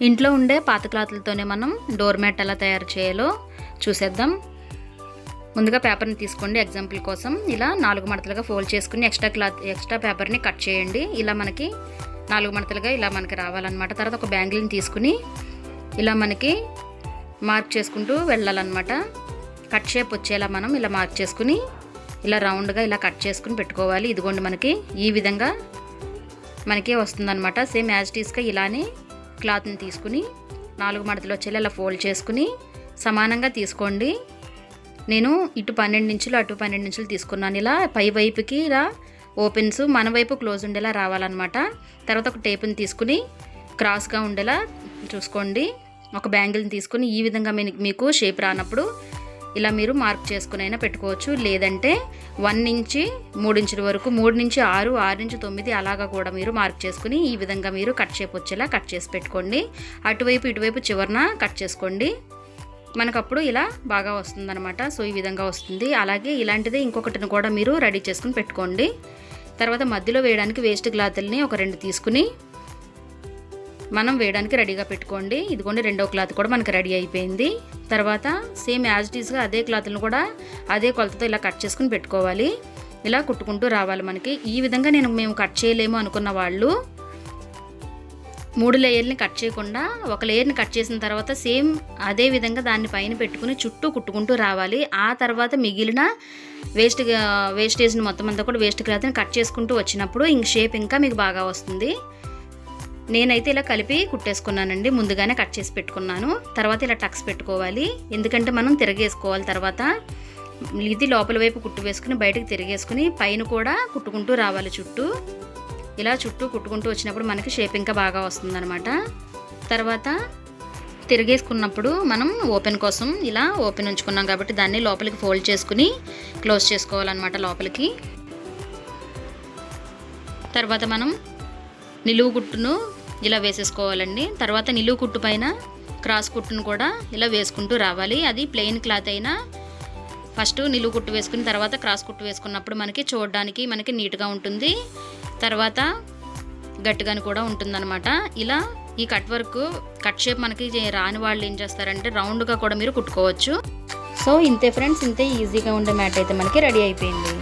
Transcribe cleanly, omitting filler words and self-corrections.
ఇంట్లో ఉండే పాత క్లాతులతోనే మనం డోర్ మ్యాట్ ఎలా తయారు చేయాలో చూసేద్దాం. ముందుగా పేపర్ని తీసుకోండి. ఎగ్జాంపుల్ కోసం ఇలా 4 మడతలుగా ఫోల్డ్ చేసుకుని ఎక్స్ట్రా పేపర్ని కట్ చేయండి. ఇలా మనకి 4 మడతలుగా ఇలా మనకి రావాలన్నమాట. తర్వాత ఒక బ్యాంగిల్ని తీసుకుని ఇలా మనకి మార్క్ చేసుకుంటూ వెళ్ళాలన్నమాట. కట్ షేప్ వచ్చేలా మనం ఇలా మార్క్ చేసుకుని ఇలా రౌండ్గా ఇలా కట్ చేసుకుని పెట్టుకోవాలి. ఇదిగోండి మనకి ఈ విధంగా మనకి వస్తుందన్నమాట. సేమ్ యాజ్ ఇట్ ఈస్గా ఇలానే క్లాత్ని తీసుకుని 4 మడతలు వచ్చేలా ఇలా ఫోల్డ్ చేసుకుని సమానంగా తీసుకోండి. నేను ఇటు 12 ఇంచులు అటు 12 ఇంచులు తీసుకున్నాను. ఇలా పై వైపుకి ఇలా ఓపెన్స్ మన వైపు క్లోజ్ ఉండేలా రావాలన్నమాట. తర్వాత ఒక టేప్ని తీసుకుని క్రాస్గా ఉండేలా చూసుకోండి. ఒక బ్యాంగిల్ని తీసుకుని ఈ విధంగా మీకు షేప్ రానప్పుడు ఇలా మీరు మార్క్ చేసుకుని అయినా పెట్టుకోవచ్చు. లేదంటే 1 నుంచి 3 ఇంచుల వరకు, 3 నుంచి 6, 6 నుంచి 9 అలాగా కూడా మీరు మార్క్ చేసుకుని ఈ విధంగా మీరు కట్ షేప్ వచ్చేలా కట్ చేసి పెట్టుకోండి. అటువైపు ఇటువైపు చివరన కట్ చేసుకోండి. మనకప్పుడు ఇలా బాగా వస్తుందన్నమాట. సో ఈ విధంగా వస్తుంది. అలాగే ఇలాంటిదే ఇంకొకటిని కూడా మీరు రెడీ చేసుకుని పెట్టుకోండి. తర్వాత మధ్యలో వేయడానికి వేస్ట్ క్లాతుల్ని ఒక 2 తీసుకుని మనం వేయడానికి రెడీగా పెట్టుకోండి. ఇదిగోండి రెండో క్లాత్ కూడా మనకి రెడీ అయిపోయింది. తర్వాత సేమ్ యాజ్ ఇట్ ఈస్గా అదే క్లాత్లను కూడా అదే కొలతతో ఇలా కట్ చేసుకుని పెట్టుకోవాలి. ఇలా కుట్టుకుంటూ రావాలి మనకి. ఈ విధంగా మేము కట్ చేయలేము అనుకున్న వాళ్ళు 3 లేయర్ని కట్ చేయకుండా ఒక లేయర్ని కట్ చేసిన తర్వాత సేమ్ అదే విధంగా దాన్ని పైన పెట్టుకుని చుట్టూ కుట్టుకుంటూ రావాలి. ఆ తర్వాత మిగిలిన వేస్టేజ్ని మొత్తం అంతా కూడా వేస్ట్ క్లాత్ని కట్ చేసుకుంటూ వచ్చినప్పుడు ఇంక షేప్ ఇంకా మీకు బాగా వస్తుంది. నేనైతే ఇలా కలిపి కుట్టేసుకున్నానండి. ముందుగానే కట్ చేసి పెట్టుకున్నాను. తర్వాత ఇలా టక్స్ పెట్టుకోవాలి. ఎందుకంటే మనం తిరగేసుకోవాలి. తర్వాత ఇది లోపల వైపు కుట్టు వేసుకుని బయటకు తిరిగేసుకుని పైన కూడా కుట్టుకుంటూ రావాలి చుట్టూ. ఇలా చుట్టూ కుట్టుకుంటూ వచ్చినప్పుడు మనకి షేప్ ఇంకా బాగా వస్తుందన్నమాట. తర్వాత తిరిగేసుకున్నప్పుడు మనం ఓపెన్ కోసం ఇలా ఓపెన్ ఉంచుకున్నాం కాబట్టి దాన్ని లోపలికి ఫోల్డ్ చేసుకుని క్లోజ్ చేసుకోవాలన్నమాట లోపలికి. తర్వాత మనం నిలువు కుట్టును ఇలా వేసేసుకోవాలండి. తర్వాత నిలువు కుట్టు పైన క్రాస్ కుట్టును కూడా ఇలా వేసుకుంటూ రావాలి. అది ప్లెయిన్ క్లాత్ అయినా ఫస్ట్ నిలువు కుట్టు వేసుకుని తర్వాత క్రాస్ కుట్టు వేసుకున్నప్పుడు మనకి చూడడానికి మనకి నీట్గా ఉంటుంది. తర్వాత గట్టిగాని కూడా ఉంటుందన్నమాట. ఇలా ఈ కట్ షేప్ మనకి రాని వాళ్ళు ఏం చేస్తారంటే రౌండ్గా కూడా మీరు కుట్టుకోవచ్చు. సో ఇంతే ఫ్రెండ్స్, ఇంతే ఈజీగా ఉండే మ్యాట్ అయితే మనకి రెడీ అయిపోయింది.